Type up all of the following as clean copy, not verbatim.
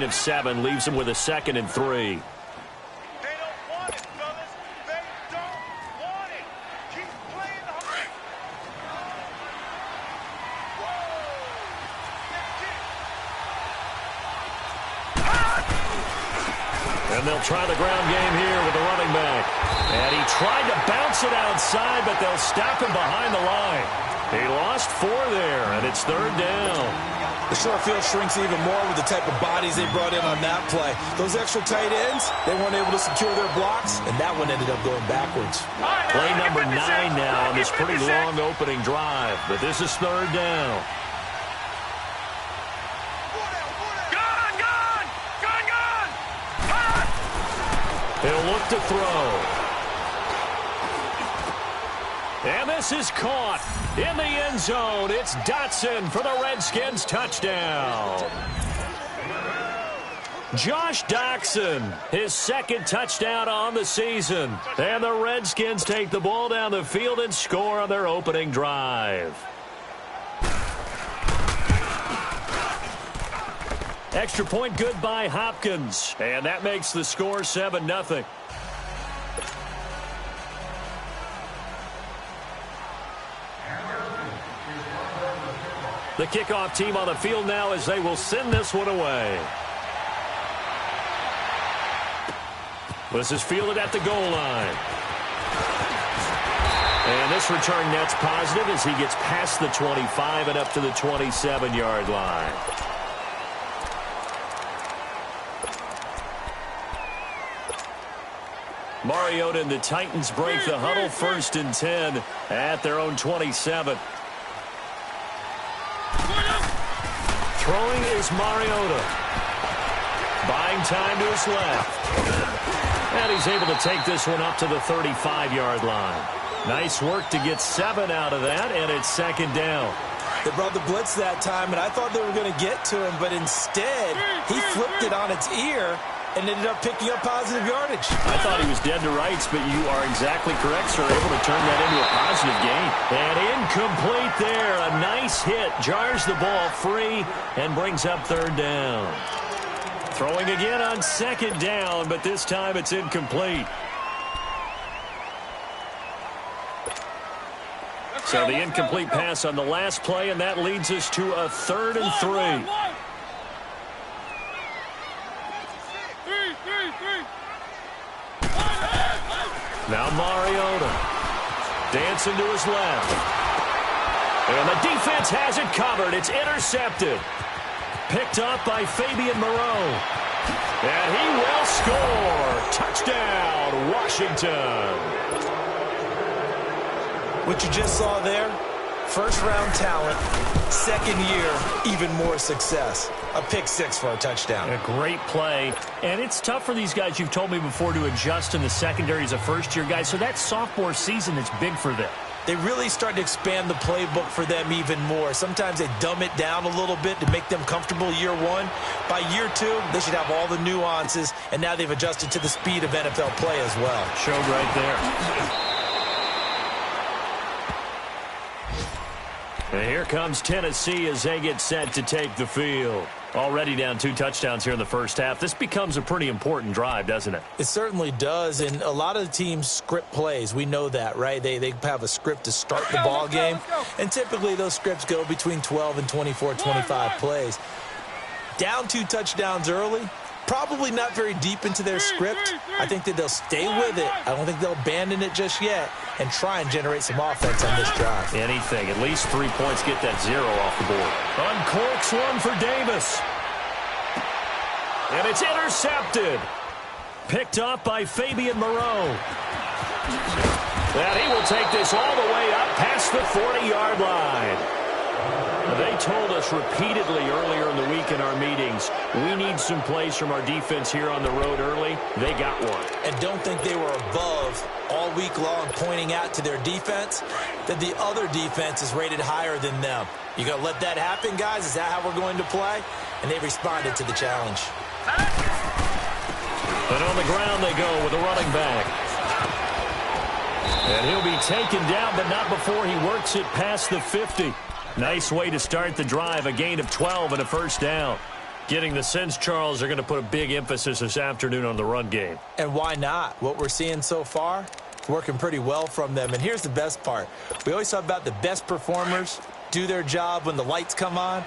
of 7 leaves them with a 2nd and 3. And they'll try the ground game here with the running back. And he tried to bounce it outside, but they'll stop him behind the line. He lost 4 there, and it's 3rd down. The short field shrinks even more with the type of bodies they brought in on that play. Those extra tight ends, they weren't able to secure their blocks, and that one ended up going backwards. Play number 9 now on this pretty long opening drive, but this is 3rd down. He'll look to throw. And this is caught in the end zone. It's Dotson for the Redskins touchdown. Josh Doctson, his 2nd touchdown on the season. And the Redskins take the ball down the field and score on their opening drive. Extra point good by Hopkins. And that makes the score 7-0. The kickoff team on the field now as they will send this one away. This is fielded at the goal line. And this return net's positive as he gets past the 25 and up to the 27-yard line. Mariota and the Titans break the huddle, 1st and 10 at their own 27. Throwing is Mariota. Buying time to his left. And he's able to take this one up to the 35-yard line. Nice work to get 7 out of that, and it's 2nd down. They brought the blitz that time, and I thought they were going to get to him, but instead, he flipped it on its ear and ended up picking up positive yardage. I thought he was dead to rights, but you are exactly correct, sir. Able to turn that into a positive gain. And incomplete there. A nice hit. Jars the ball free and brings up 3rd down. Throwing again on 2nd down, but this time it's incomplete. So the incomplete pass on the last play, and that leads us to a 3rd and 3. Now Mariota dancing to his left. And the defense has it covered. It's intercepted. Picked up by Fabian Moreau. And he will score. Touchdown, Washington. What you just saw there, 1st-round talent, 2nd year, even more success. A pick 6 for a touchdown. A great play. And it's tough for these guys, you've told me before, to adjust in the secondary as a first-year guy. So that sophomore season is big for them. They really start to expand the playbook for them even more. Sometimes they dumb it down a little bit to make them comfortable year 1. By year 2, they should have all the nuances, and now they've adjusted to the speed of NFL play as well. Showed right there. And here comes Tennessee as they get set to take the field. Already down 2 touchdowns here in the first half. This becomes a pretty important drive, doesn't it? It certainly does, and a lot of the teams script plays. We know that, right? They have a script to start the ball game, and typically those scripts go between 12 and 24, 25 plays. Down 2 touchdowns early, probably not very deep into their script. I think that they'll stay with it. I don't think they'll abandon it just yet and try and generate some offense on this drive. Anything. At least 3 points, get that 0 off the board. Uncorks one for Davis. And it's intercepted. Picked up by Fabian Moreau. And he will take this all the way up past the 40-yard line. They told us repeatedly earlier in the week in our meetings, we need some plays from our defense here on the road early. They got one. And don't think they were above all week long pointing out to their defense that the other defense is rated higher than them. You going to let that happen, guys? Is that how we're going to play? And they responded to the challenge. But on the ground they go with the running back. And he'll be taken down, but not before he works it past the 50. Nice way to start the drive, a gain of 12 and a first down. Getting the sense, Charles, they're going to put a big emphasis this afternoon on the run game. And why not? What we're seeing so far, working pretty well from them. And here's the best part. We always talk about the best performers do their job when the lights come on.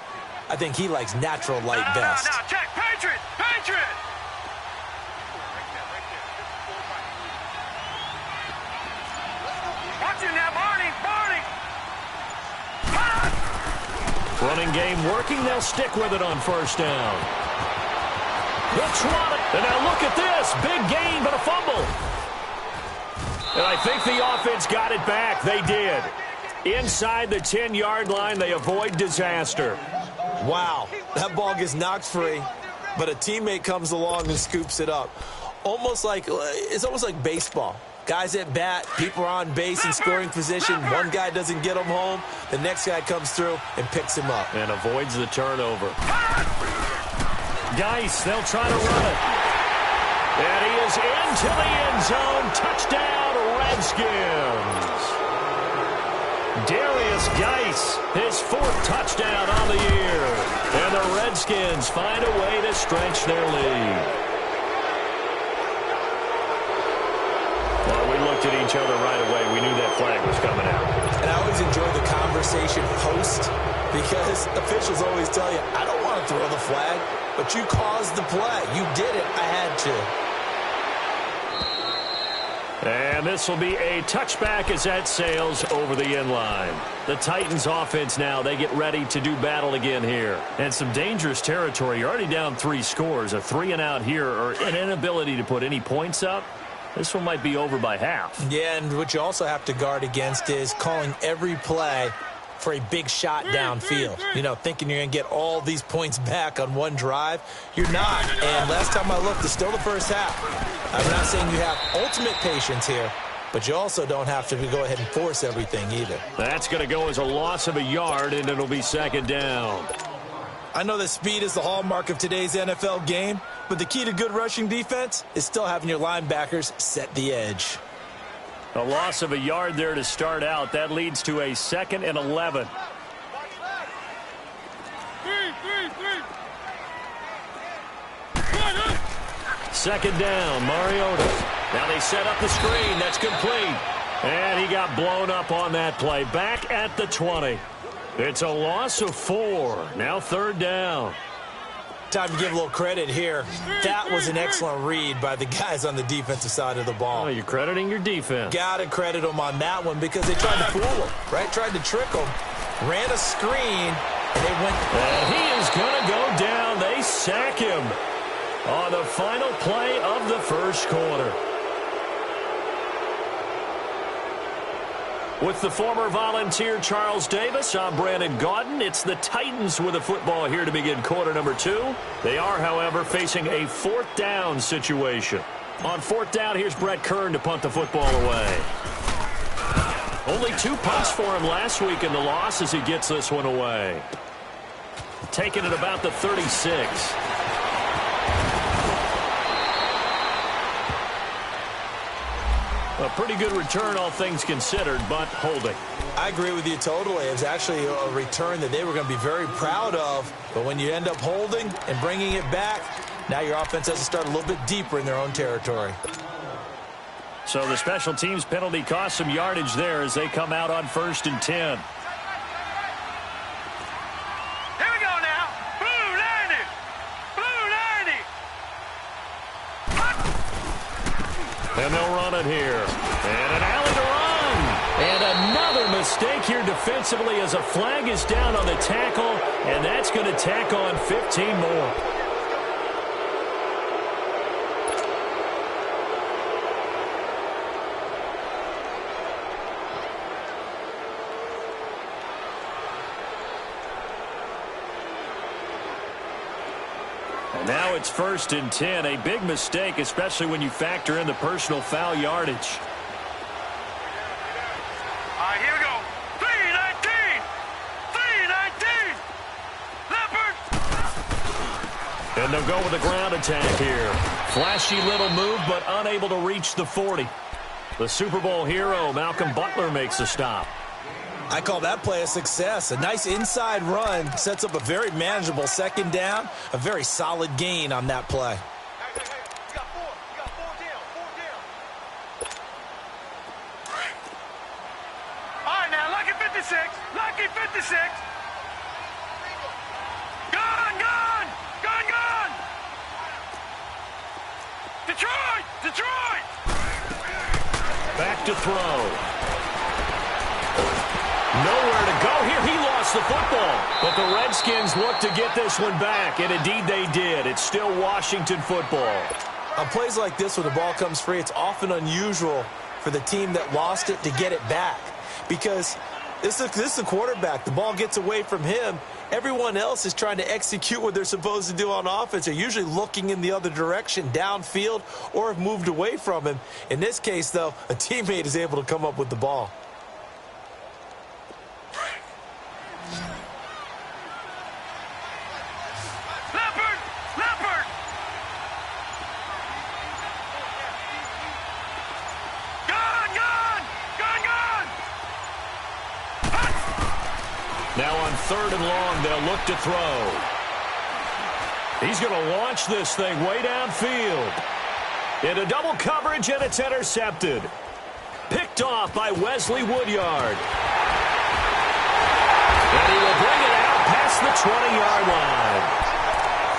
I think he likes natural light best. Now, check. Patriot! Patriot! Watching that, Barney! Running game working. They'll stick with it on first down. He'll trot it. And now look at this. Big gain, but a fumble. And I think the offense got it back. They did. Inside the 10-yard line, they avoid disaster. Wow, that ball gets knocked free, but a teammate comes along and scoops it up. It's almost like baseball. Guys at bat, people are on base in scoring position. One guy doesn't get him home. The next guy comes through and picks him up. And avoids the turnover. Geis, they'll try to run it. And he is into the end zone. Touchdown, Redskins. Darius Geis, his 4th touchdown on the year. And the Redskins find a way to stretch their lead. Well, we looked at each other right away. We knew that flag was coming out. And I always enjoy the conversation post because officials always tell you, I don't want to throw the flag, but you caused the play. You did it. I had to. And this will be a touchback as that sails over the end line. The Titans offense now, they get ready to do battle again here. And some dangerous territory. You're already down 3 scores. A 3-and-out here or an inability to put any points up. This one might be over by half. Yeah, and what you also have to guard against is calling every play for a big shot downfield. You know, thinking you're going to get all these points back on one drive. You're not. And last time I looked, it's still the first half. I'm not saying you have ultimate patience here, but you also don't have to go ahead and force everything either. That's going to go as a loss of a yard, and it'll be 2nd down. I know that speed is the hallmark of today's NFL game, but the key to good rushing defense is still having your linebackers set the edge. A loss of a yard there to start out. That leads to a 2nd and 11. Second down, Mariota. Now they set up the screen. That's complete. And he got blown up on that play. Back at the 20. It's a loss of 4. Now 3rd down. Time to give a little credit here. That was an excellent read by the guys on the defensive side of the ball. Oh, you're crediting your defense. Got to credit them on that one because they tried to fool him, right? Tried to trick him. Ran a screen, and they went. And he is going to go down. They sack him on the final play of the first quarter. With the former Volunteer Charles Davis, I'm Brandon Gaudin. It's the Titans with the football here to begin quarter number 2. They are, however, facing a 4th down situation. On 4th down, here's Brett Kern to punt the football away. Only 2 punts for him last week in the loss as he gets this one away. Taking it about the 36. A pretty good return, all things considered, but holding. I agree with you totally. It was actually a return that they were going to be very proud of. But when you end up holding and bringing it back, now your offense has to start a little bit deeper in their own territory. So the special teams penalty cost some yardage there as they come out on 1st and 10. Here we go now. Blue 90. Blue 90. And they'll run it here. And an alley to run. And another mistake here defensively as a flag is down on the tackle. And that's going to tack on 15 more. And now it's 1st and 10. A big mistake, especially when you factor in the personal foul yardage. All right, here we go. 319. 319. Leopard. And they'll go with a ground attack here. Flashy little move, but unable to reach the 40. The Super Bowl hero, Malcolm Butler, makes the stop. I call that play a success. A nice inside run sets up a very manageable second down, a very solid gain on that play. You got four down. All right, now, lucky 56. Gone. Detroit. Back to throw. Nowhere to go here. He lost the football. But the Redskins look to get this one back, and indeed they did. It's still Washington football. On plays like this, when the ball comes free, it's often unusual for the team that lost it to get it back. Because this is the quarterback. The ball gets away from him. Everyone else is trying to execute what they're supposed to do on offense. They're usually looking in the other direction, downfield, or have moved away from him. In this case, though, a teammate is able to come up with the ball. Leopard. Gone. Now on 3rd and long, they'll look to throw. He's going to launch this thing way downfield. Into double coverage, and it's intercepted. Picked off by Wesley Woodyard. And he will bring it out past the 20-yard line.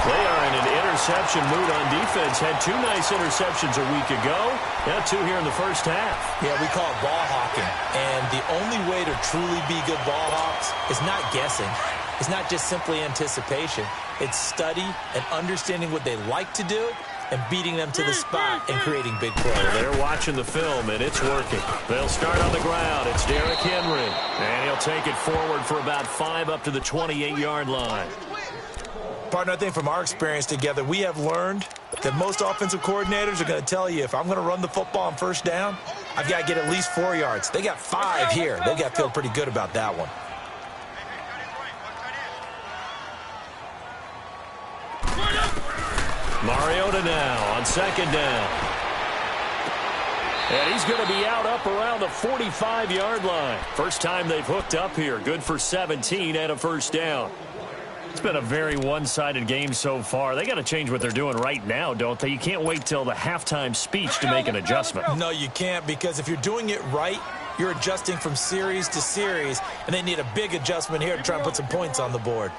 They are in an interception mood on defense. Had 2 nice interceptions a week ago. Now 2 here in the first half. Yeah, we call it ball hawking. And the only way to truly be good ball hawks is not guessing. It's not just simply anticipation. It's study and understanding what they like to do and beating them to the spot and creating big plays. They're watching the film, and it's working. They'll start on the ground. It's Derrick Henry. And he'll take it forward for about 5 up to the 28-yard line. Partner, I think from our experience together, we have learned that most offensive coordinators are going to tell you, if I'm going to run the football on first down, I've got to get at least 4 yards. They got 5 here. They've got to feel pretty good about that one. Mariota now on 2nd down. And he's going to be out up around the 45-yard line. First time they've hooked up here. Good for 17 and a first down. It's been a very one-sided game so far. They got to change what they're doing right now, don't they? You can't wait till the halftime speech to make an adjustment. No, you can't, because if you're doing it right, you're adjusting from series to series, and they need a big adjustment here to try and put some points on the board.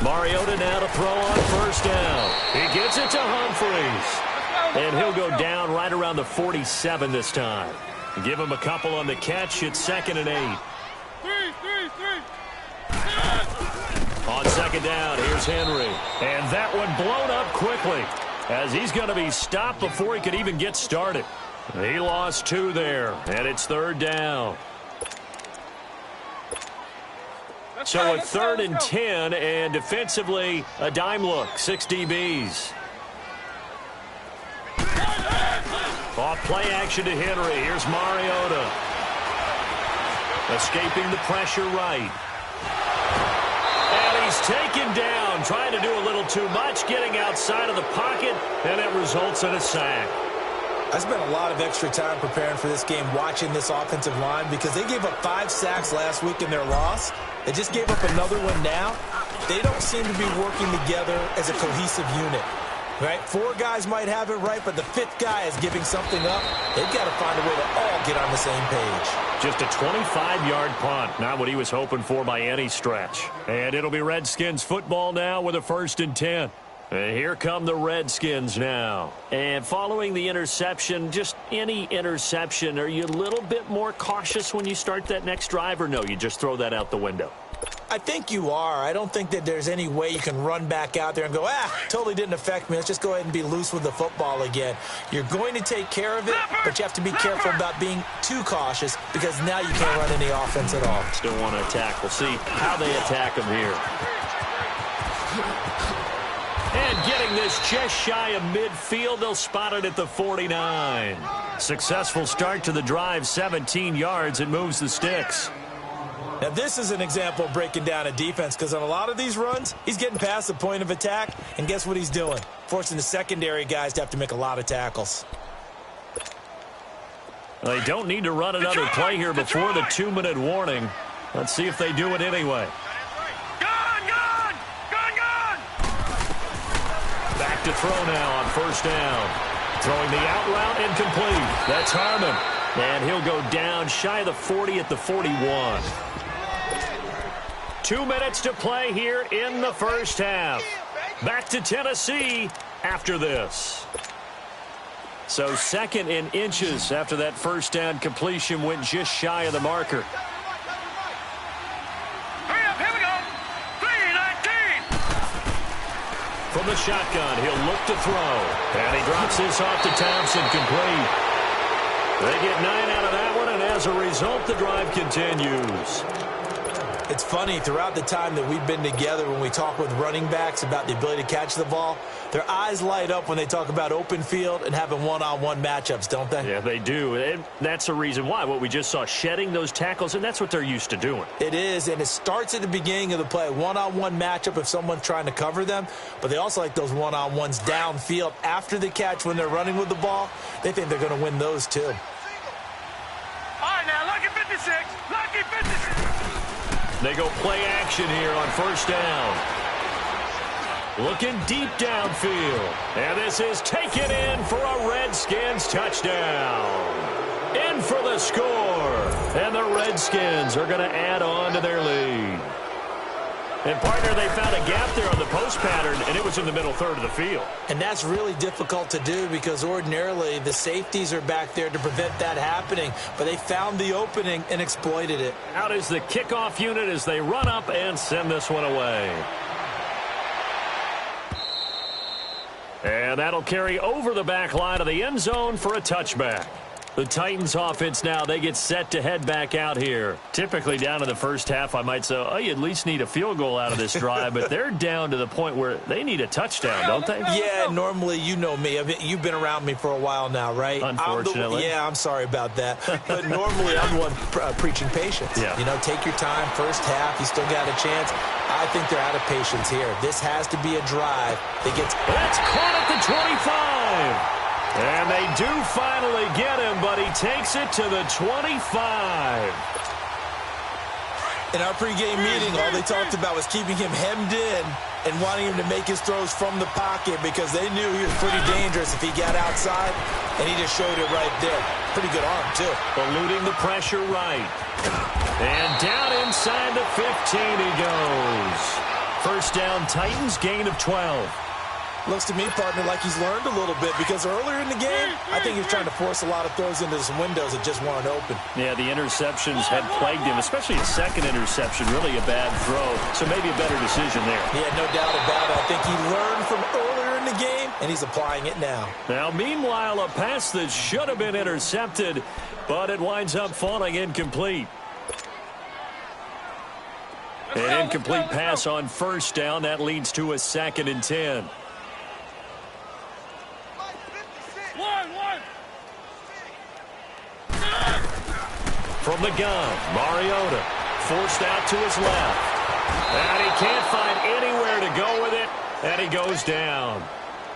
Mariota now to throw on first down. He gets it to Humphries. And he'll go down right around the 47 this time. Give him a couple on the catch. It's 2nd and 8. On 2nd down, here's Henry. And that one blown up quickly as he's going to be stopped before he could even get started. He lost 2 there, and it's 3rd down. So a 3rd and 10, and defensively, a dime look, 6 DBs. Off play action to Henry. Here's Mariota. Escaping the pressure right. And he's taken down, trying to do a little too much, getting outside of the pocket, and it results in a sack. I spent a lot of extra time preparing for this game, watching this offensive line, because they gave up 5 sacks last week in their loss. They just gave up another one now. They don't seem to be working together as a cohesive unit. Right? 4 guys might have it right, but the 5th guy is giving something up. They've got to find a way to all get on the same page. Just a 25-yard punt, not what he was hoping for by any stretch. And it'll be Redskins football now with a 1st and 10. And here come the Redskins now. And following the interception, just any interception, are you a little bit more cautious when you start that next drive, or no, you just throw that out the window? I think you are. I don't think that there's any way you can run back out there and go, totally didn't affect me. Let's just go ahead and be loose with the football again. You're going to take care of it, but you have to be careful about being too cautious, because now you can't run any offense at all. Still want to attack. We'll see how they attack him here. And getting this just shy of midfield, they'll spot it at the 49. Successful start to the drive, 17 yards. It moves the sticks. Now, this is an example of breaking down a defense, because on a lot of these runs, he's getting past the point of attack, and guess what he's doing? Forcing the secondary guys to have to make a lot of tackles. They don't need to run another play here before the 2-minute warning. Let's see if they do it anyway. Gone! Back to throw now on first down. Throwing the out route incomplete. That's Harmon. And he'll go down shy of the 40 at the 41. 2 minutes to play here in the first half. Back to Tennessee after this. So 2nd in inches after that first down completion went just shy of the marker. Hurry up, here we go. 3-19. From the shotgun, he'll look to throw. And he drops this off to Thompson, complete. They get 9 out of that one, and as a result, the drive continues. It's funny, throughout the time that we've been together, when we talk with running backs about the ability to catch the ball, their eyes light up when they talk about open field and having one-on-one matchups, don't they? Yeah, they do. And that's the reason why. What we just saw, shedding those tackles, and that's what they're used to doing. It is, and it starts at the beginning of the play. One-on-one matchup if someone's trying to cover them, but they also like those one-on-ones downfield after the catch when they're running with the ball. They think they're going to win those, too. All right, now, lucky 56. Lucky 56. They go play action here on first down. Looking deep downfield. And this is taken in for a Redskins touchdown. In for the score. And the Redskins are going to add on to their lead. And, partner, they found a gap there on the post pattern, and it was in the middle third of the field. And that's really difficult to do because ordinarily the safeties are back there to prevent that happening. But they found the opening and exploited it. Out is the kickoff unit as they run up and send this one away. And that'll carry over the back line of the end zone for a touchback. The Titans offense now, they get set to head back out here. Typically down in the first half, I might say, oh, you at least need a field goal out of this drive, but they're down to the point where they need a touchdown, don't they? Yeah, normally, you know me. You've been around me for a while now, right? Unfortunately. I'm sorry about that. But normally, I'm the one preaching patience. Yeah. You know, take your time, first half, you still got a chance. I think they're out of patience here. This has to be a drive that gets... That's caught at the 25. And they do finally get him, but he takes it to the 25. In our pregame meeting, all they talked about was keeping him hemmed in and wanting him to make his throws from the pocket because they knew he was pretty dangerous if he got outside, and he just showed it right there. Pretty good arm, too. Eluding the pressure right. And down inside the 15 he goes. First down, Titans, gain of 12. Looks to me, partner, like he's learned a little bit because earlier in the game, I think he was trying to force a lot of throws into some windows that just weren't open. Yeah, the interceptions had plagued him, especially his second interception, really a bad throw. So maybe a better decision there. Yeah, no doubt about it. I think he learned from earlier in the game, and he's applying it now. Now, meanwhile, a pass that should have been intercepted, but it winds up falling incomplete. An incomplete pass on first down. That leads to a 2nd and 10. From the gun, Mariota forced out to his left. And he can't find anywhere to go with it, and he goes down.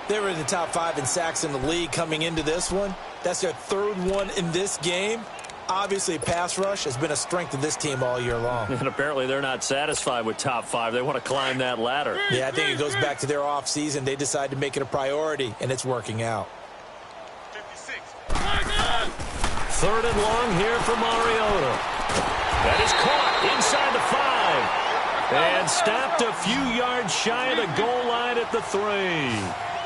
They were in the top 5 in sacks in the league coming into this one. That's their 3rd one in this game. Obviously, pass rush has been a strength of this team all year long. And apparently they're not satisfied with top 5. They want to climb that ladder. Yeah, I think it goes back to their offseason. They decided to make it a priority, and it's working out. 3rd and long here for Mariota. That is caught inside the 5. And stopped a few yards shy of the goal line at the 3.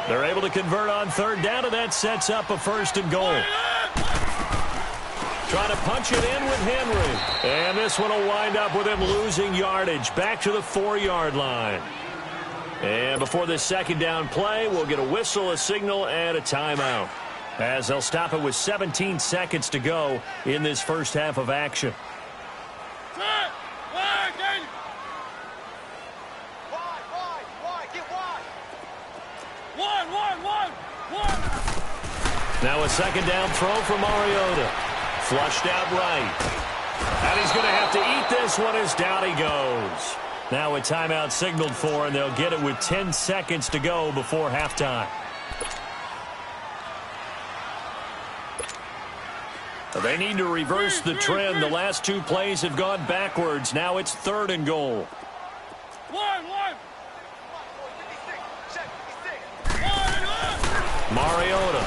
They're able to convert on 3rd down, and that sets up a 1st and goal. Trying to punch it in with Henry. And this one will wind up with him losing yardage back to the 4-yard line. And before this 2nd down play, we'll get a whistle, a signal, and a timeout, as they'll stop it with 17 seconds to go in this first half of action. Now a 2nd down throw for Mariota. Flushed out right. And he's going to have to eat this one as down he goes. Now a timeout signaled for, and they'll get it with 10 seconds to go before halftime. They need to reverse the trend. The last two plays have gone backwards. Now it's 3rd and goal. Mariota.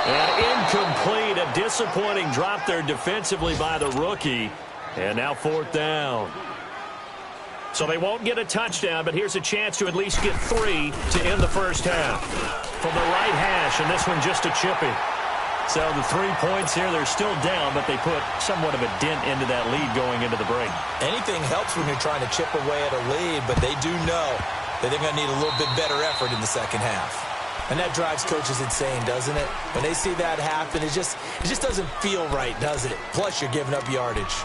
And incomplete. A disappointing drop there defensively by the rookie. And now 4th down. So they won't get a touchdown, but here's a chance to at least get 3 to end the first half. From the right hash, and this one just a chippy. So the 3 points here, they're still down, but they put somewhat of a dent into that lead going into the break. Anything helps when you're trying to chip away at a lead, but they do know that they're going to need a little bit better effort in the second half. And that drives coaches insane, doesn't it? When they see that happen, it just doesn't feel right, does it? Plus, you're giving up yardage.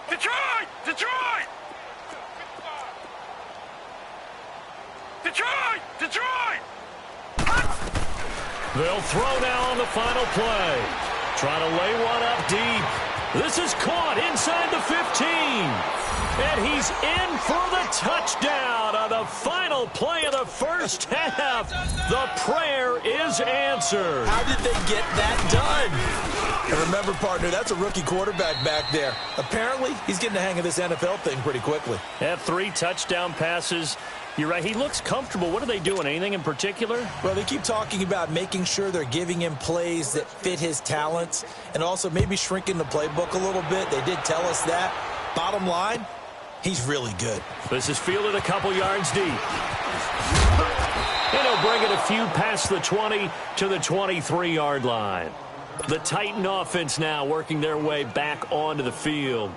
Detroit! Detroit! Detroit! Detroit! They'll throw now on the final play. Trying to lay one up deep. This is caught inside the 15. And he's in for the touchdown on the final play of the first half. The prayer is answered. How did they get that done? And remember, partner, that's a rookie quarterback back there. Apparently, he's getting the hang of this NFL thing pretty quickly. Had 3 touchdown passes. You're right. He looks comfortable. What are they doing? Anything in particular? Well, they keep talking about making sure they're giving him plays that fit his talents and also maybe shrinking the playbook a little bit. They did tell us that. Bottom line, he's really good. This is fielded a couple yards deep. And he'll bring it a few past the 20 to the 23-yard line. The Titan offense now working their way back onto the field.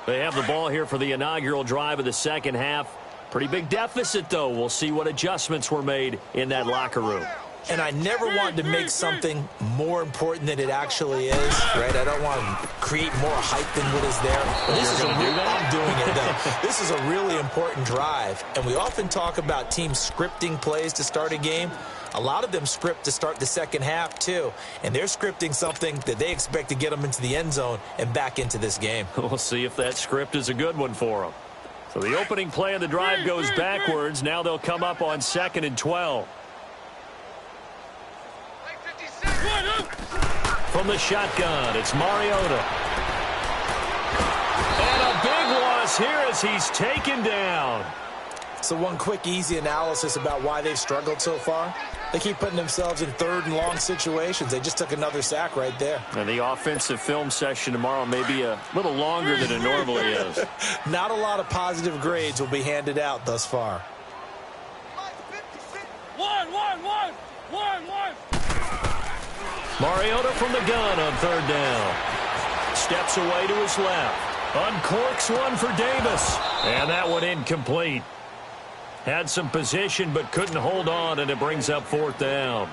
They have the ball here for the inaugural drive of the second half. Pretty big deficit, though. We'll see what adjustments were made in that locker room. And I never wanted to make something more important than it actually is, right? I don't want to create more hype than what is there. But this is I'm doing it, though. This is a really important drive. And we often talk about teams scripting plays to start a game. A lot of them script to start the second half, too. And they're scripting something that they expect to get them into the end zone and back into this game. We'll see if that script is a good one for them. So the opening play of the drive goes backwards. Now they'll come up on 2nd and 12. From the shotgun, it's Mariota. And a big loss here as he's taken down. So one quick, easy analysis about why they've struggled so far. They keep putting themselves in 3rd and long situations. They just took another sack right there. And the offensive film session tomorrow may be a little longer than it normally is. Not a lot of positive grades will be handed out thus far. Mariota from the gun on 3rd down. Steps away to his left. Uncorks one for Davis. And that one incomplete. Had some position but couldn't hold on, and it brings up 4th down.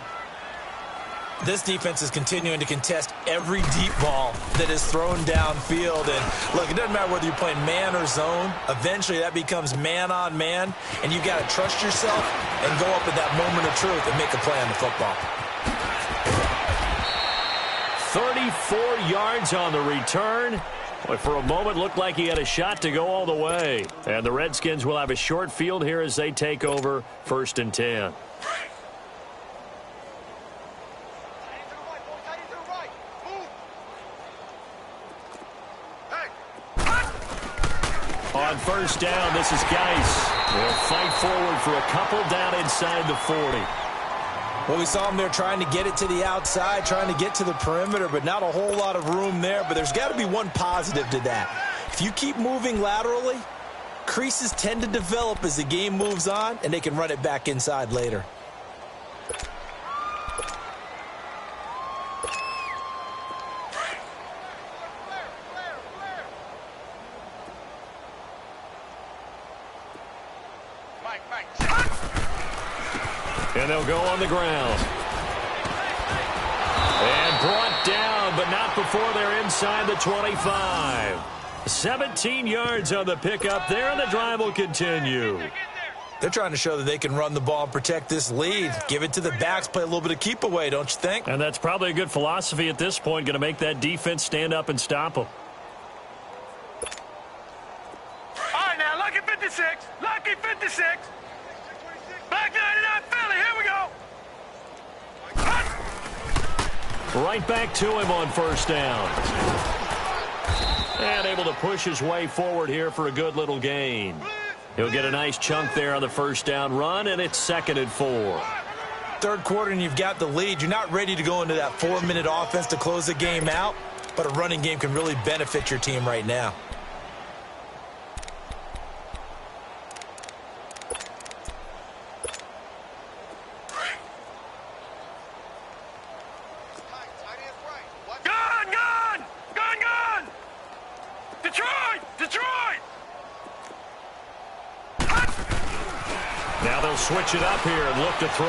This defense is continuing to contest every deep ball that is thrown downfield. And, look, it doesn't matter whether you're playing man or zone. Eventually, that becomes man-on-man, and you've got to trust yourself and go up at that moment of truth and make a play on the football. 34 yards on the return. But for a moment, looked like he had a shot to go all the way. And the Redskins will have a short field here as they take over 1st and 10. On 1st down, this is Geis. They'll fight forward for a couple down inside the 40. Well, we saw him there trying to get it to the outside, trying to get to the perimeter, but not a whole lot of room there. But there's got to be one positive to that. If you keep moving laterally, creases tend to develop as the game moves on, and they can run it back inside later. And they'll go on the ground. And brought down, but not before they're inside the 25. 17 yards on the pickup there, and the drive will continue. They're trying to show that they can run the ball and protect this lead. Give it to the backs, play a little bit of keep away, don't you think? And that's probably a good philosophy at this point, going to make that defense stand up and stop them. All right, now, lucky 56. Lucky 56. Back 99 Philly. Here we go. Right back to him on first down. And able to push his way forward here for a good little gain. He'll get a nice chunk there on the first down run, and it's 2nd and 4. Third quarter, and you've got the lead. You're not ready to go into that 4-minute offense to close the game out, but a running game can really benefit your team right now. Now they'll switch it up here and look to throw.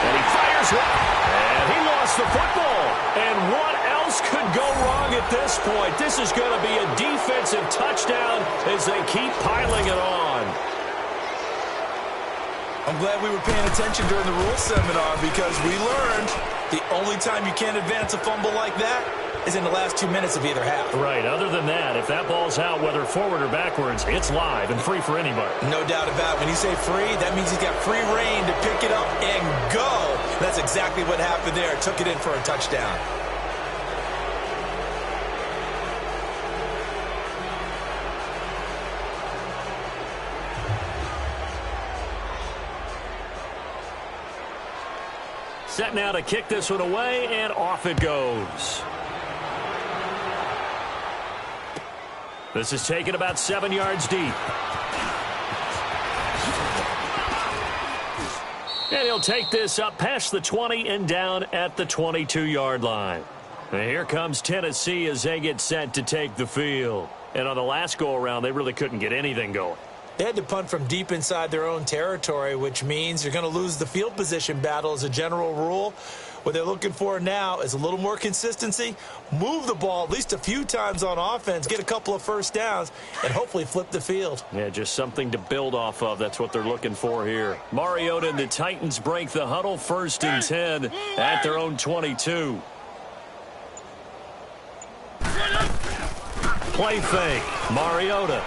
And he fires it. And he lost the football. And what else could go wrong at this point? This is going to be a defensive touchdown as they keep piling it on. I'm glad we were paying attention during the rules seminar because we learned the only time you can't advance a fumble like that is in the last 2 minutes of either half. Right. Other than that, if that ball's out, whether forward or backwards, it's live and free for anybody. No doubt about it. When you say free, that means he's got free reign to pick it up and go. That's exactly what happened there. Took it in for a touchdown. Set now to kick this one away, and off it goes. This is taken about 7 yards deep. And he'll take this up past the 20 and down at the 22-yard line. And here comes Tennessee as they get set to take the field. And on the last go-around, they really couldn't get anything going. They had to punt from deep inside their own territory, which means you're going to lose the field position battle as a general rule. What they're looking for now is a little more consistency, move the ball at least a few times on offense, get a couple of first downs, and hopefully flip the field. Yeah, just something to build off of. That's what they're looking for here. Mariota and the Titans break the huddle, 1st and 10 at their own 22. Play fake. Mariota.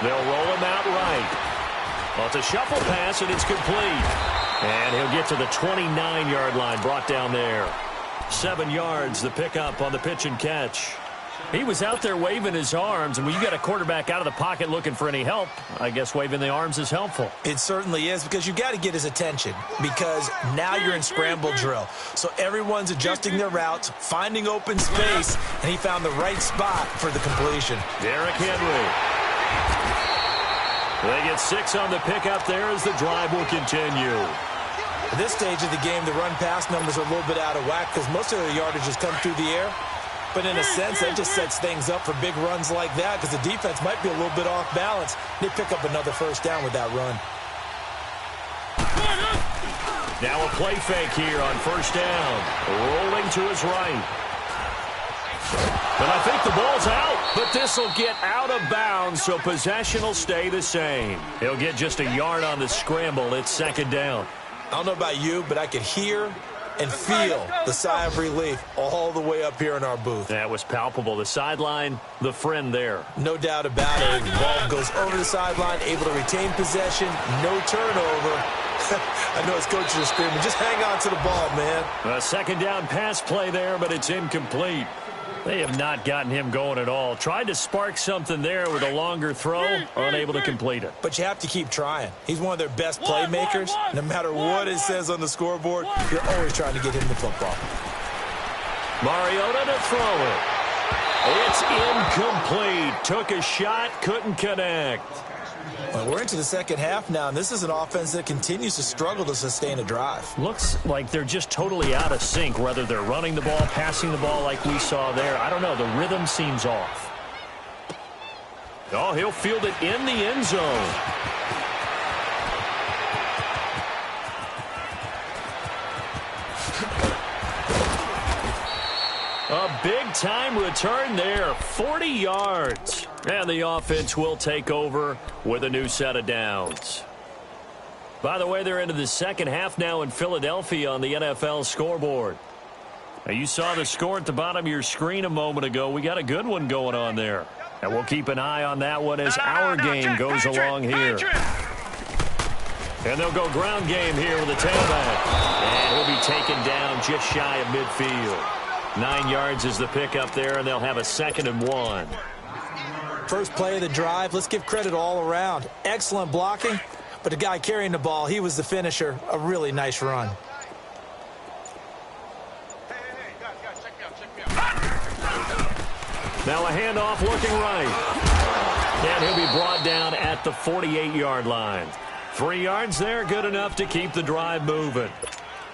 They'll roll him out right. Well, it's a shuffle pass, and it's complete. And he'll get to the 29-yard line, brought down there. 7 yards, the pickup on the pitch and catch. He was out there waving his arms, and when you got a quarterback out of the pocket looking for any help, I guess waving the arms is helpful. It certainly is, because you've got to get his attention, because now you're in scramble drill. So everyone's adjusting their routes, finding open space, and he found the right spot for the completion. Derrick Henry. They get 6 on the pickup there as the drive will continue. At this stage of the game, the run-pass numbers are a little bit out of whack because most of the yardage has come through the air. But in a sense, that just sets things up for big runs like that because the defense might be a little bit off balance. They pick up another first down with that run. Now a play fake here on first down. Rolling to his right. And I think the ball's out, but this will get out of bounds, so possession will stay the same. He'll get just a yard on the scramble. It's 2nd down. I don't know about you, but I could hear and feel the sigh of relief all the way up here in our booth. That was palpable. The sideline, the friend there. No doubt about it. The ball goes over the sideline, able to retain possession, no turnover. I know his coaches are screaming, just hang on to the ball, man. A 2nd down pass play there, but it's incomplete. They have not gotten him going at all. Tried to spark something there with a longer throw, unable to complete it. But you have to keep trying. He's one of their best playmakers. No matter what it says on the scoreboard, you're always trying to get him the football. Mariota to throw it. It's incomplete. Took a shot, couldn't connect. Well, we're into the second half now, and this is an offense that continues to struggle to sustain a drive. Looks like they're just totally out of sync, whether they're running the ball, passing the ball like we saw there. I don't know. The rhythm seems off. Oh, he'll field it in the end zone. A big-time return there, 40 yards. And the offense will take over with a new set of downs. By the way, they're into the second half now in Philadelphia on the NFL scoreboard. Now, you saw the score at the bottom of your screen a moment ago. We got a good one going on there. And we'll keep an eye on that one as our game goes along here. And they'll go ground game here with the tailback. And he'll be taken down just shy of midfield. 9 yards is the pickup there, and they'll have a 2nd and 1. First play of the drive, let's give credit all around. Excellent blocking, but the guy carrying the ball, he was the finisher. A really nice run. Now a handoff looking right. And he'll be brought down at the 48-yard line. 3 yards there, good enough to keep the drive moving.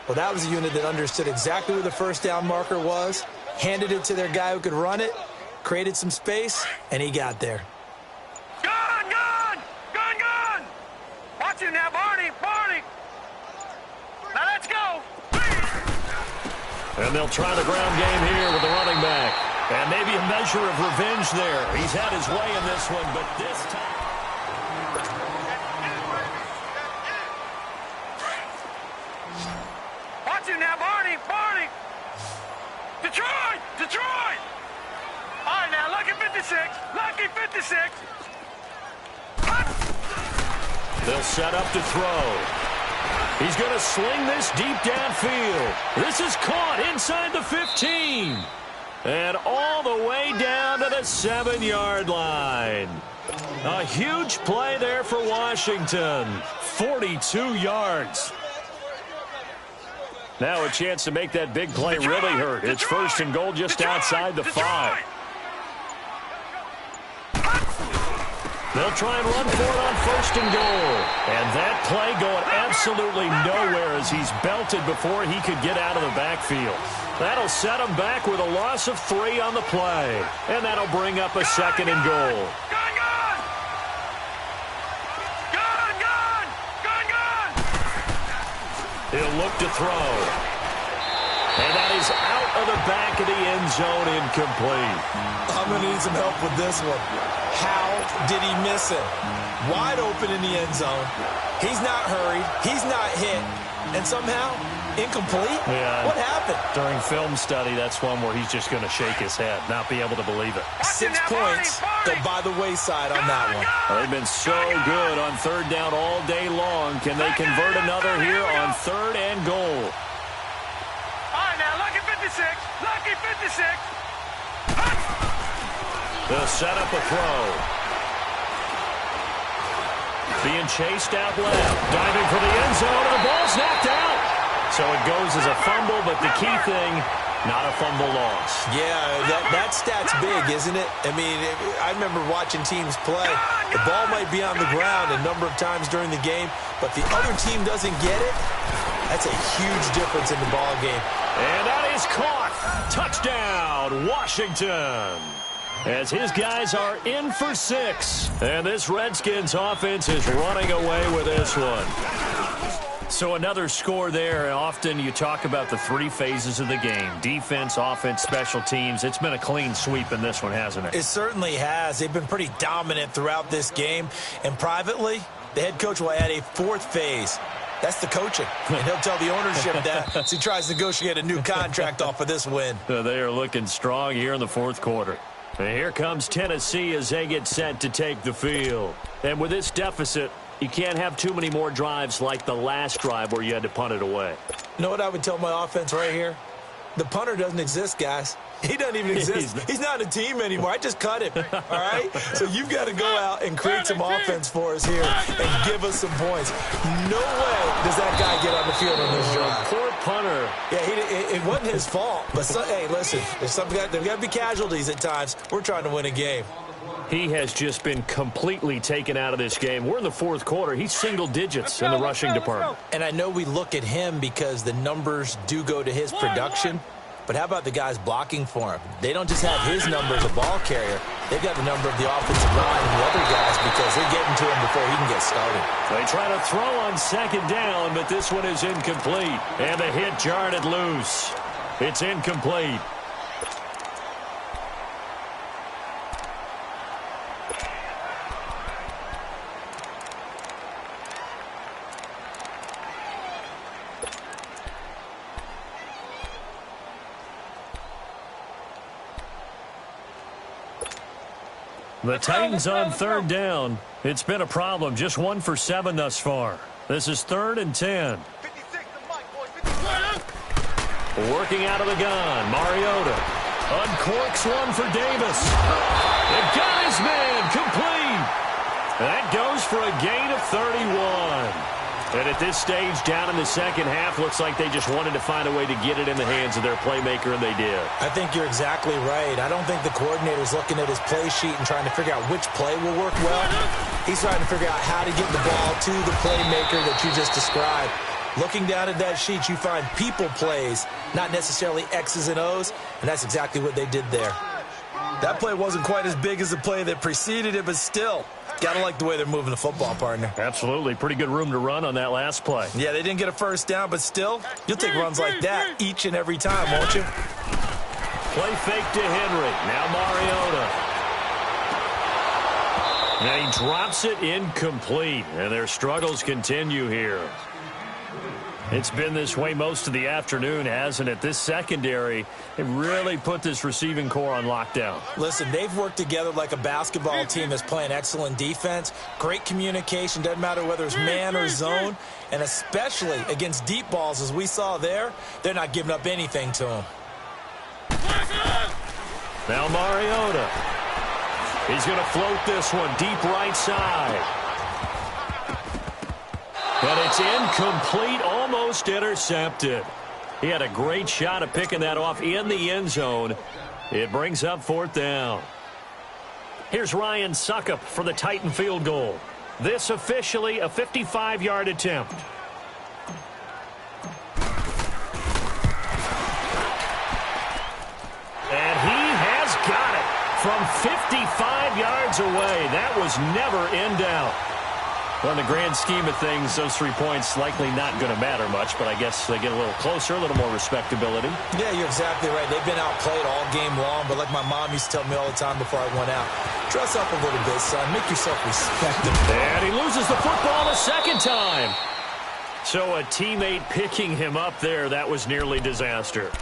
Well, that was a unit that understood exactly where the first down marker was, handed it to their guy who could run it, created some space, and he got there. Gun! Watch him now, Barney! Now let's go! And they'll try the ground game here with the running back. And maybe a measure of revenge there. He's had his way in this one, but this time... Watch him now, Barney! Detroit! All right, now, lucky 56! They'll set up to throw. He's going to sling this deep downfield. This is caught inside the 15. And all the way down to the 7-yard line. A huge play there for Washington. 42 yards. Now a chance to make that big play really hurt. It's 1st and goal just outside the 5. They'll try and run for it on 1st and goal. And that play going absolutely nowhere as he's belted before he could get out of the backfield. That'll set him back with a loss of 3 on the play. And that'll bring up a 2nd and goal. He'll look to throw. And that is out of the back of the end zone, incomplete. I'm going to need some help with this one. How did he miss it? Wide open in the end zone. He's not hurried. He's not hit. And somehow, incomplete? Yeah. What happened? During film study, that's one where he's just going to shake his head, not be able to believe it. 6 points go by the wayside on that one. Well, they've been so good on 3rd down all day long. Can they convert another here on 3rd and goal? All right, now, lucky 56! They'll set up a throw. Being chased out left. Diving for the end zone, and the ball's knocked out. So it goes as a fumble, but the key thing, not a fumble loss. Yeah, that stat's big, isn't it? I mean, I remember watching teams play. The ball might be on the ground a number of times during the game, but the other team doesn't get it. That's a huge difference in the ball game. And that is caught. Touchdown, Washington. As his guys are in for 6. And this Redskins offense is running away with this one. So another score there. Often you talk about the 3 phases of the game. Defense, offense, special teams. It's been a clean sweep in this one, hasn't it? It certainly has. They've been pretty dominant throughout this game. And privately, the head coach will add a 4th phase. That's the coaching. And he'll tell the ownership that as he tries to negotiate a new contract off of this win. They are looking strong here in the 4th quarter. And here comes Tennessee as they get set to take the field. And with this deficit, you can't have too many more drives like the last drive where you had to punt it away. You know what I would tell my offense right here? The punter doesn't exist, guys. He doesn't even exist. He's not a team anymore. I just cut him, all right? So you've got to go out and create some offense for us here and give us some points. No way does that guy get on the field on this drive. Poor punter. Yeah, it wasn't his fault. But, hey, listen, there's got to be casualties at times. We're trying to win a game. He has just been completely taken out of this game. We're in the 4th quarter. He's single digits in the rushing department. And I know we look at him because the numbers do go to his production. But how about the guys blocking for him? They don't just have his number as a ball carrier. They've got the number of the offensive line and the other guys because they're getting to him before he can get started. They try to throw on 2nd down, but this one is incomplete. And the hit jarred it loose. It's incomplete. The Titans on third down. It's been a problem. Just 1 for 7 thus far. This is 3rd and 10. Working out of the gun. Mariota uncorks one for Davis. It got his man complete. That goes for a gain of 31. And at this stage, down in the second half, looks like they just wanted to find a way to get it in the hands of their playmaker, and they did. I think you're exactly right. I don't think the coordinator's looking at his play sheet and trying to figure out which play will work well. He's trying to figure out how to get the ball to the playmaker that you just described. Looking down at that sheet, you find people plays, not necessarily X's and O's, and that's exactly what they did there. That play wasn't quite as big as the play that preceded it, but still, gotta like the way they're moving the football, partner. Absolutely. Pretty good room to run on that last play. Yeah, they didn't get a first down, but still, you'll take runs like that each and every time, won't you? Play fake to Henry. Now Mariota. Now he drops it incomplete, and their struggles continue here. It's been this way most of the afternoon, hasn't it? This secondary, it really put this receiving core on lockdown. Listen, they've worked together like a basketball team that's playing excellent defense. Great communication, doesn't matter whether it's man or zone. And especially against deep balls, as we saw there, they're not giving up anything to them. Now Mariota. He's going to float this one deep right side. But it's incomplete, almost intercepted. He had a great shot at picking that off in the end zone. It brings up 4th down. Here's Ryan Suckup for the Titan field goal. This officially a 55-yard attempt. And he has got it from 55 yards away. That was never in doubt. Well, in the grand scheme of things, those 3 points likely not going to matter much, but I guess they get a little closer, a little more respectability. Yeah, you're exactly right. They've been outplayed all game long, but like my mom used to tell me all the time before I went out, dress up a little bit, son. Make yourself respectable. And he loses the football a second time. So a teammate picking him up there, that was nearly disaster.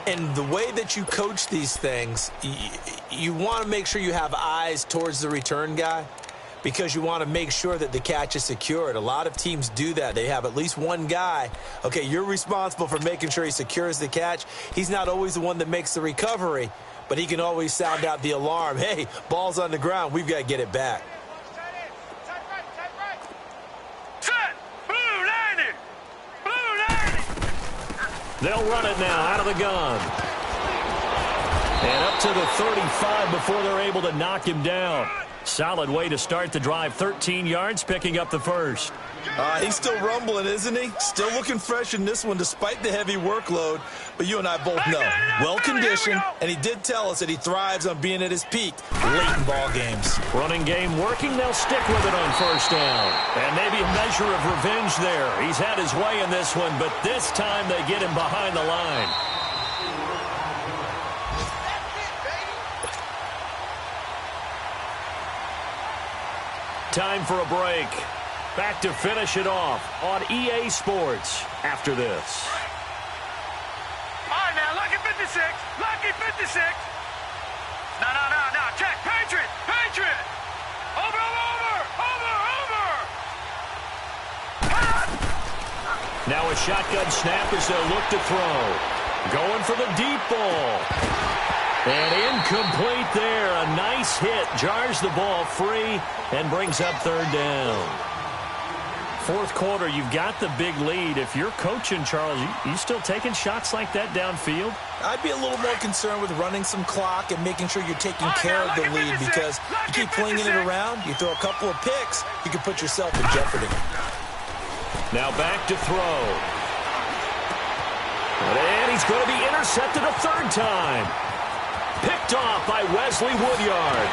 And the way that you coach these things, you want to make sure you have eyes towards the return guy, because you want to make sure that the catch is secured. A lot of teams do that. They have at least one guy. Okay, you're responsible for making sure he secures the catch. He's not always the one that makes the recovery, but he can always sound out the alarm. Hey, ball's on the ground. We've got to get it back. Set! Blue 90! Blue 90! They'll run it now out of the gun. And up to the 35 before they're able to knock him down. Solid way to start the drive. 13 yards, picking up the first. He's still rumbling, isn't he? Still looking fresh in this one despite the heavy workload. But you and I both know, well-conditioned, and he did tell us that he thrives on being at his peak late in ball games. Running game working. They'll stick with it on 1st down. And maybe a measure of revenge there. He's had his way in this one, but this time they get him behind the line. Time for a break. Back to finish it off on EA Sports after this. All right, now, lucky 56. Lucky 56. No. Check. Patriot. Patriot. Over. Now a shotgun snap as they'll look to throw. Going for the deep ball. And incomplete there. A nice hit. Jars the ball free and brings up 3rd down. 4th quarter, you've got the big lead. If you're coaching, Charles, you still taking shots like that downfield? I'd be a little more concerned with running some clock and making sure you're taking care of the lead, because you keep flinging it around, you throw a couple of picks, you can put yourself in jeopardy. Now back to throw. And he's going to be intercepted a 3rd time. Picked off by Wesley Woodyard.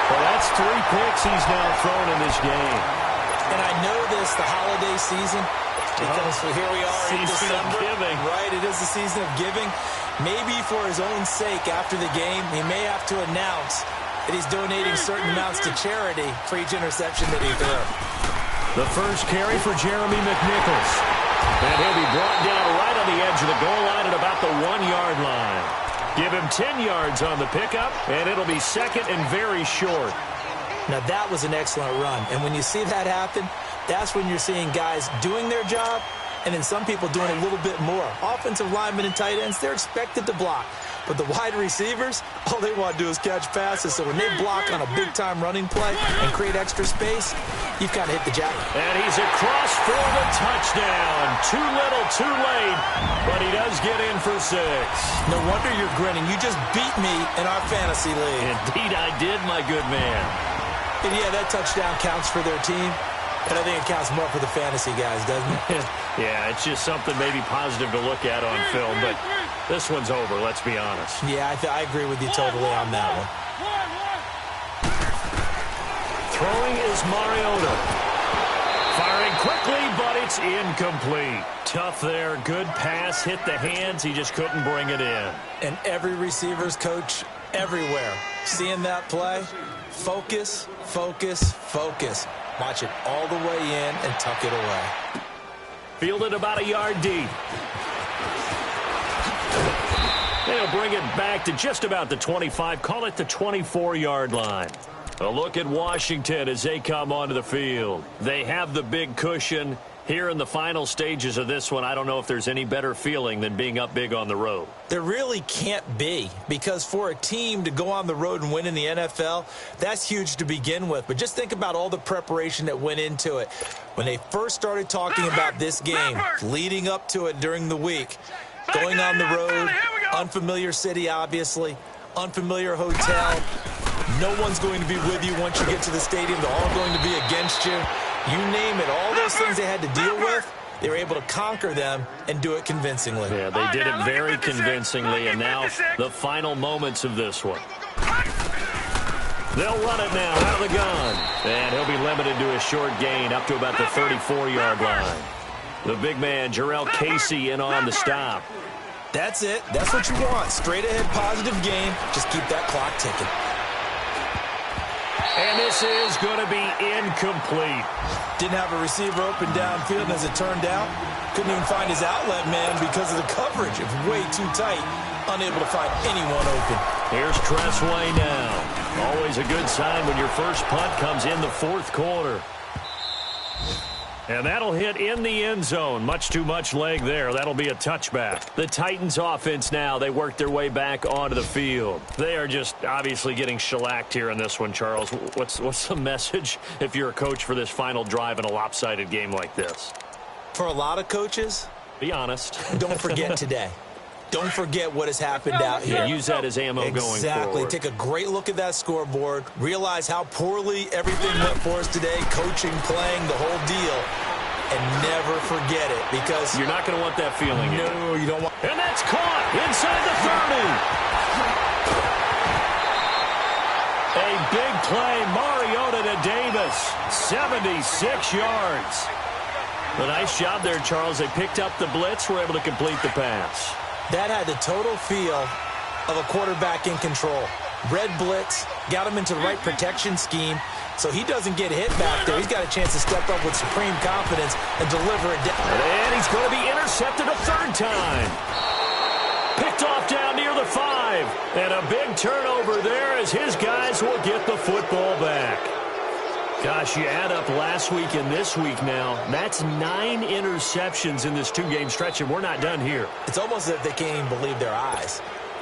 Well, that's 3 picks he's now thrown in this game. And I know this, the holiday season, because here we are in December. Giving. Right, it is the season of giving. Maybe for his own sake after the game, he may have to announce that he's donating certain amounts to charity for each interception that he threw. The first carry for Jeremy McNichols. And he'll be brought down right on the edge of the goal line at about the 1-yard line. Give him 10 yards on the pickup, and it'll be second and very short. Now, that was an excellent run. And when you see that happen, that's when you're seeing guys doing their job and then some people doing a little bit more. Offensive linemen and tight ends, they're expected to block. But the wide receivers, all they want to do is catch passes. So when they block on a big-time running play and create extra space, you've kind of hit the jacket. And he's across for the touchdown. Too little, too late, but he does get in for 6. No wonder you're grinning. You just beat me in our fantasy league. Indeed I did, my good man. And yeah, that touchdown counts for their team. But I think it counts more for the fantasy guys, doesn't it? Yeah, it's just something maybe positive to look at on film, but this one's over, let's be honest. Yeah, I agree with you totally on that one. Throwing is Mariota. Firing quickly, but it's incomplete. Tough there, good pass, hit the hands, he just couldn't bring it in. And every receiver's coach everywhere, seeing that play, focus, focus, focus. Watch it all the way in and tuck it away. Fielded about a yard deep. They'll bring it back to just about the 25. Call it the 24-yard line. A look at Washington as they come onto the field. They have the big cushion. Here in the final stages of this one, I don't know if there's any better feeling than being up big on the road. There really can't be, because for a team to go on the road and win in the NFL, that's huge to begin with. But just think about all the preparation that went into it. When they first started talking about this game, leading up to it during the week, going on the road, unfamiliar city, obviously, unfamiliar hotel. No one's going to be with you once you get to the stadium. They're all going to be against you. You name it, all those things they had to deal with, they were able to conquer them and do it convincingly. Yeah, they did it very convincingly, and now the final moments of this one. They'll run it now out of the gun, and he'll be limited to a short gain up to about the 34-yard line. The big man, Jarrell Casey, in on the stop. That's it. That's what you want. Straight ahead, positive gain. Just keep that clock ticking. And this is going to be incomplete. Didn't have a receiver open downfield, as it turned out. Couldn't even find his outlet man because of the coverage. It was way too tight. Unable to find anyone open. Here's Tressway now. Always a good sign when your first punt comes in the fourth quarter. And that'll hit in the end zone. Much too much leg there. That'll be a touchback. The Titans offense now, they work their way back onto the field. They are just obviously getting shellacked here in this one, Charles. What's the message if you're a coach for this final drive in a lopsided game like this? For a lot of coaches, be honest. Don't forget today. Don't forget what has happened out here. Yeah, use that as ammo going forward. Exactly. Take a great look at that scoreboard. Realize how poorly everything went for us today. Coaching, playing, the whole deal. And never forget it, because you're not going to want that feeling. No, you don't want. And that's caught inside the 30. A big play. Mariota to Davis. 76 yards. A nice job there, Charles. They picked up the blitz, were able to complete the pass. That had the total feel of a quarterback in control. Red blitz, got him into the right protection scheme, so he doesn't get hit back there. He's got a chance to step up with supreme confidence and deliver it down. And he's going to be intercepted a third time. Picked off down near the 5. And a big turnover there as his guys will get the football back. Gosh, you add up last week and this week now, that's 9 interceptions in this 2-game stretch, and we're not done here. It's almost as if they can't even believe their eyes.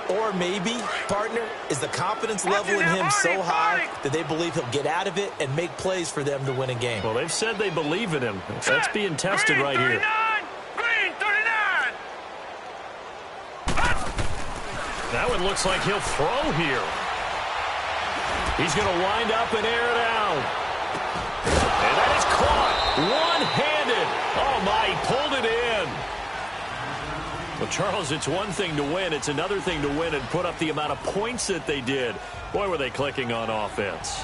Or maybe, partner, is the confidence level in him so high that they believe he'll get out of it and make plays for them to win a game. Well, they've said they believe in him. That's being tested right here. Green 39. That one looks like he'll throw here. He's going to wind up and air it out. And that is caught one-handed. Oh, my, he pulled it in. Well, Charles, it's one thing to win. It's another thing to win and put up the amount of points that they did. Boy, were they clicking on offense.